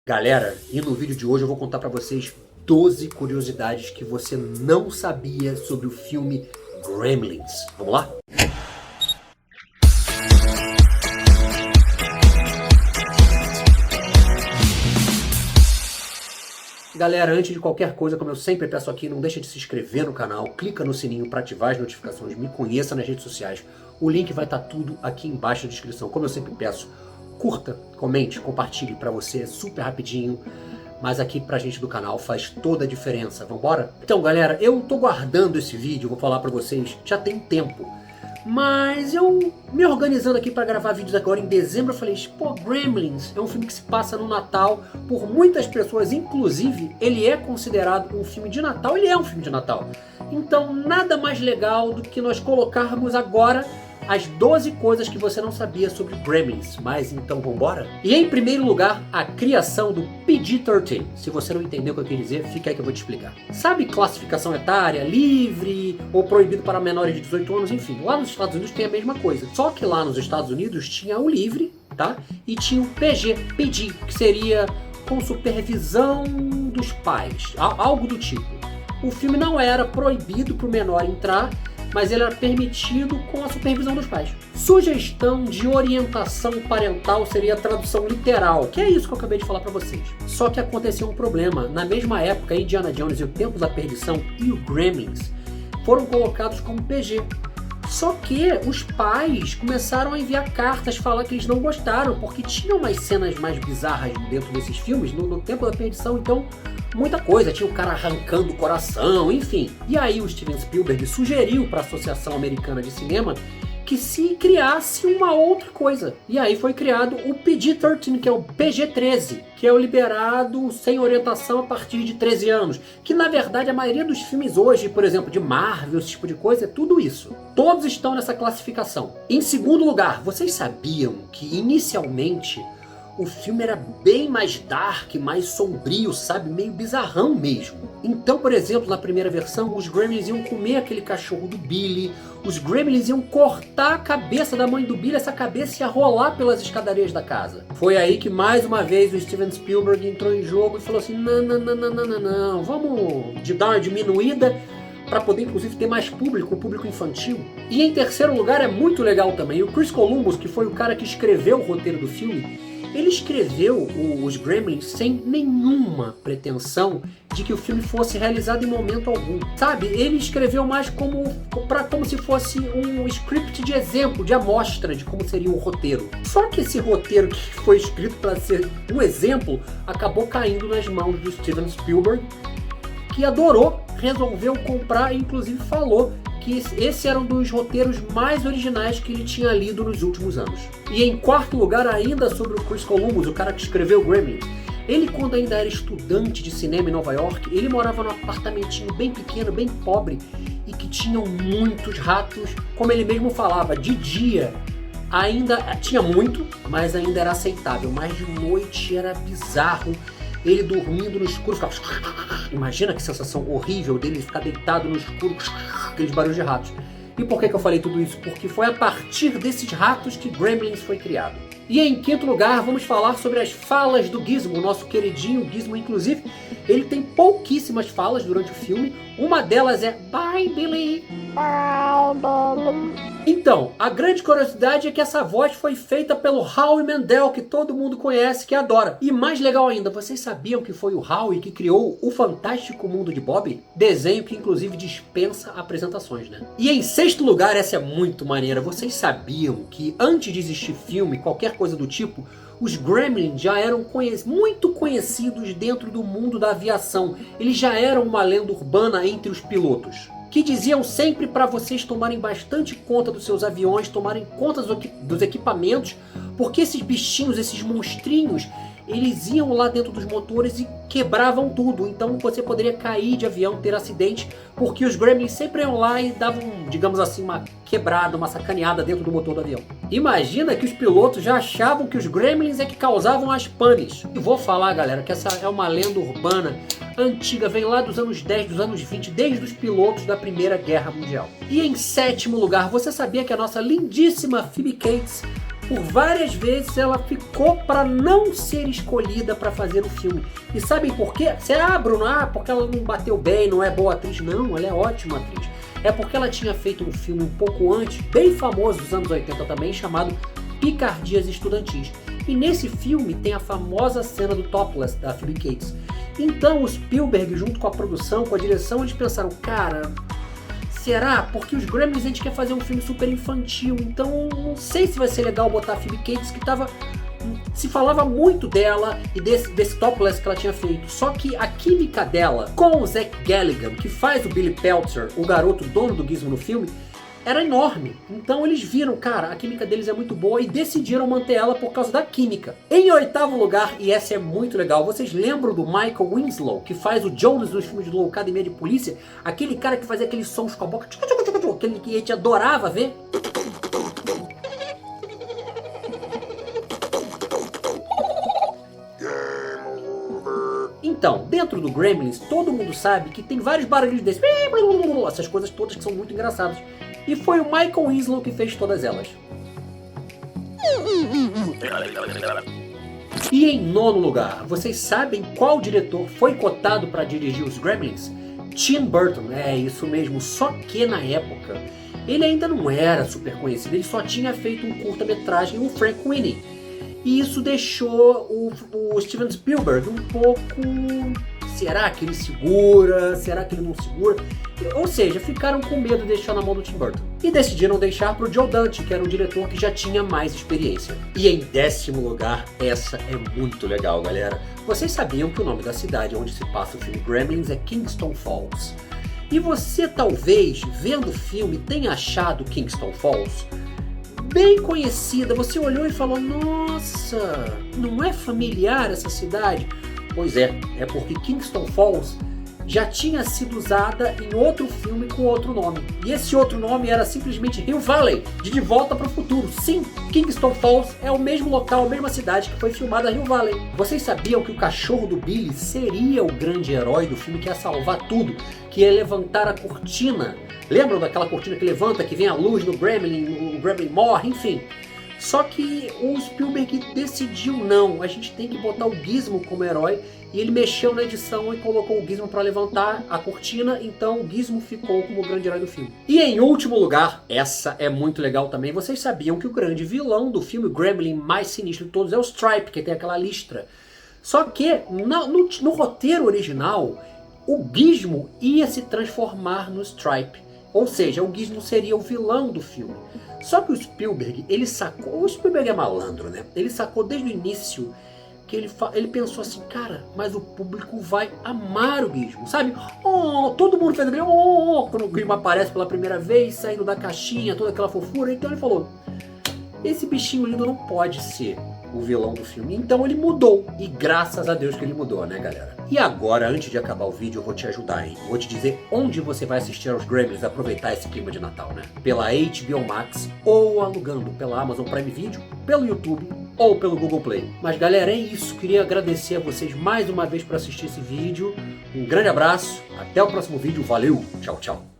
Galera, e no vídeo de hoje eu vou contar pra vocês 12 curiosidades que você não sabia sobre o filme Gremlins. Vamos lá? Galera, antes de qualquer coisa, como eu sempre peço aqui, não deixa de se inscrever no canal, clica no sininho para ativar as notificações, me conheça nas redes sociais. O link vai estar tudo aqui embaixo na descrição. Como eu sempre peço, curta, comente, compartilhe, para você é super rapidinho, mas aqui pra gente do canal faz toda a diferença. Vambora? Então, galera, eu tô guardando esse vídeo, vou falar pra vocês, já tem tempo. Mas eu me organizando aqui para gravar vídeos agora em dezembro, eu falei, pô, Gremlins é um filme que se passa no Natal. Por muitas pessoas, inclusive, ele é considerado um filme de Natal. Ele é um filme de Natal. Então, nada mais legal do que nós colocarmos agora as 12 coisas que você não sabia sobre Gremlins. Mas então vambora? E em primeiro lugar, a criação do PG-13. Se você não entendeu o que eu quis dizer, fica aí que eu vou te explicar. Sabe classificação etária, livre ou proibido para menores de 18 anos? Enfim, lá nos Estados Unidos tem a mesma coisa. Só que lá nos Estados Unidos tinha o livre, tá? E tinha o PG, que seria com supervisão dos pais, algo do tipo. O filme não era proibido para o menor entrar, mas ele era permitido com a supervisão dos pais. Sugestão de orientação parental seria a tradução literal, que é isso que eu acabei de falar para vocês. Só que aconteceu um problema. Na mesma época, Indiana Jones e o Templo da Perdição e o Gremlins foram colocados como PG. Só que os pais começaram a enviar cartas, falar que eles não gostaram, porque tinham umas cenas mais bizarras dentro desses filmes, no Templo da Perdição, então muita coisa, tinha o cara arrancando o coração, enfim. E aí o Steven Spielberg sugeriu para a Associação Americana de Cinema que se criasse uma outra coisa. E aí foi criado o PG-13, que é o PG-13, que é o liberado sem orientação a partir de 13 anos. Que na verdade a maioria dos filmes hoje, por exemplo, de Marvel, esse tipo de coisa, é tudo isso. Todos estão nessa classificação. Em segundo lugar, vocês sabiam que inicialmente o filme era bem mais dark, mais sombrio, sabe? Meio bizarrão mesmo. Então, por exemplo, na primeira versão, os Gremlins iam comer aquele cachorro do Billy, os Gremlins iam cortar a cabeça da mãe do Billy, essa cabeça ia rolar pelas escadarias da casa. Foi aí que, mais uma vez, o Steven Spielberg entrou em jogo e falou assim, não, vamos dar uma diminuída para poder, inclusive, ter mais público, o público infantil. E em terceiro lugar, é muito legal também, o Chris Columbus, que foi o cara que escreveu o roteiro do filme, ele escreveu os Gremlins sem nenhuma pretensão de que o filme fosse realizado em momento algum. Sabe, ele escreveu mais como se fosse um script de exemplo, de amostra de como seria o roteiro. Só que esse roteiro que foi escrito para ser um exemplo, acabou caindo nas mãos do Steven Spielberg, que adorou, resolveu comprar e inclusive falou que esse era um dos roteiros mais originais que ele tinha lido nos últimos anos. E em quarto lugar, ainda sobre o Chris Columbus, o cara que escreveu Gremlins, ele, quando ainda era estudante de cinema em Nova York, ele morava num apartamentinho bem pequeno, bem pobre, e que tinham muitos ratos, como ele mesmo falava, de dia ainda tinha muito, mas ainda era aceitável, mas de noite era bizarro. Ele dormindo no escuro, ficava... Imagina que sensação horrível dele ficar deitado no escuro, aqueles barulhos de ratos. E por que eu falei tudo isso? Porque foi a partir desses ratos que Gremlins foi criado. E em quinto lugar, vamos falar sobre as falas do Gizmo, nosso queridinho Gizmo. Inclusive, ele tem pouquíssimas falas durante o filme. Uma delas é Bye, Billy. Bye, Billy. Então, a grande curiosidade é que essa voz foi feita pelo Howie Mandel, que todo mundo conhece, que adora. E mais legal ainda, vocês sabiam que foi o Howie que criou o Fantástico Mundo de Bob? Desenho que inclusive dispensa apresentações, né? E em sexto lugar, essa é muito maneira, vocês sabiam que antes de existir filme, qualquer coisa do tipo, os Gremlins já eram muito conhecidos dentro do mundo da aviação. Eles já eram uma lenda urbana entre os pilotos, que diziam sempre para vocês tomarem bastante conta dos seus aviões, tomarem conta dos equipamentos, porque esses bichinhos, esses monstrinhos, eles iam lá dentro dos motores e quebravam tudo. Então você poderia cair de avião, ter acidente, porque os Gremlins sempre iam lá e davam, digamos assim, uma quebrada, uma sacaneada dentro do motor do avião. Imagina que os pilotos já achavam que os Gremlins é que causavam as panes. E vou falar, galera, que essa é uma lenda urbana antiga, vem lá dos anos 10, dos anos 20, desde os pilotos da Primeira Guerra Mundial. E em sétimo lugar, você sabia que a nossa lindíssima Phoebe Cates por várias vezes ela ficou para não ser escolhida para fazer o filme. E sabem por quê? Você, Bruno, porque ela não bateu bem, não é boa atriz. Não, ela é ótima atriz. É porque ela tinha feito um filme um pouco antes, bem famoso dos anos 80 também, chamado Picardias Estudantis. E nesse filme tem a famosa cena do topless da Phoebe Cates. Então o Spielberg, junto com a produção, com a direção, eles pensaram, cara, será? Porque os Gremlins a gente quer fazer um filme super infantil, então não sei se vai ser legal botar a Phoebe Cates, que se falava muito dela e desse topless que ela tinha feito. Só que a química dela com o Zach Galligan, que faz o Billy Peltzer, o garoto dono do Gizmo no filme, era enorme. Então eles viram, cara, a química deles é muito boa e decidiram manter ela por causa da química. Em oitavo lugar, e essa é muito legal, vocês lembram do Michael Winslow, que faz o Jonas nos filmes do Academia de Polícia? Aquele cara que fazia aqueles sons com a boca, aquele que a gente adorava ver? Então, dentro do Gremlins, todo mundo sabe que tem vários barulhos desses, essas coisas todas que são muito engraçadas. E foi o Michael Winslow que fez todas elas. E em nono lugar, vocês sabem qual diretor foi cotado para dirigir os Gremlins? Tim Burton, é isso mesmo, só que na época ele ainda não era super conhecido, ele só tinha feito um curta-metragem, o Frank Winnie. E isso deixou o Steven Spielberg um pouco... Será que ele segura? Será que ele não segura? Ou seja, ficaram com medo de deixar na mão do Tim Burton. E decidiram deixar para o Joe Dante, que era um diretor que já tinha mais experiência. E em décimo lugar, essa é muito legal, galera. Vocês sabiam que o nome da cidade onde se passa o filme Gremlins é Kingston Falls? E você talvez, vendo o filme, tenha achado Kingston Falls bem conhecida. Você olhou e falou, nossa, não é familiar essa cidade? Pois é porque Kingston Falls já tinha sido usada em outro filme com outro nome. E esse outro nome era simplesmente Hill Valley, de Volta para o Futuro. Sim, Kingston Falls é o mesmo local, a mesma cidade que foi filmada Hill Valley. Vocês sabiam que o cachorro do Billy seria o grande herói do filme, que ia salvar tudo, que ia levantar a cortina? Lembram daquela cortina que levanta, que vem a luz no Gremlin, o Gremlin morre, enfim. Só que o Spielberg decidiu não, a gente tem que botar o Gizmo como herói, e ele mexeu na edição e colocou o Gizmo para levantar a cortina, então o Gizmo ficou como o grande herói do filme. E em último lugar, essa é muito legal também, vocês sabiam que o grande vilão do filme, o Gremlin mais sinistro de todos, é o Stripe, que tem aquela listra. Só que no roteiro original, o Gizmo ia se transformar no Stripe. Ou seja, o Gizmo seria o vilão do filme. Só que o Spielberg, ele sacou... O Spielberg é malandro, né? Ele sacou desde o início que ele pensou assim, cara, mas o público vai amar o Gizmo, sabe? Oh, todo mundo fez aquele quando o Gizmo aparece pela primeira vez, saindo da caixinha, toda aquela fofura. Então ele falou, esse bichinho lindo não pode ser o vilão do filme. Então ele mudou. E graças a Deus que ele mudou, né, galera? E agora, antes de acabar o vídeo, eu vou te ajudar, hein? Vou te dizer onde você vai assistir aos Gremlins, aproveitar esse clima de Natal, né? Pela HBO Max, ou alugando pela Amazon Prime Video, pelo YouTube, ou pelo Google Play. Mas galera, é isso. Queria agradecer a vocês mais uma vez por assistir esse vídeo. Um grande abraço, até o próximo vídeo. Valeu, tchau, tchau.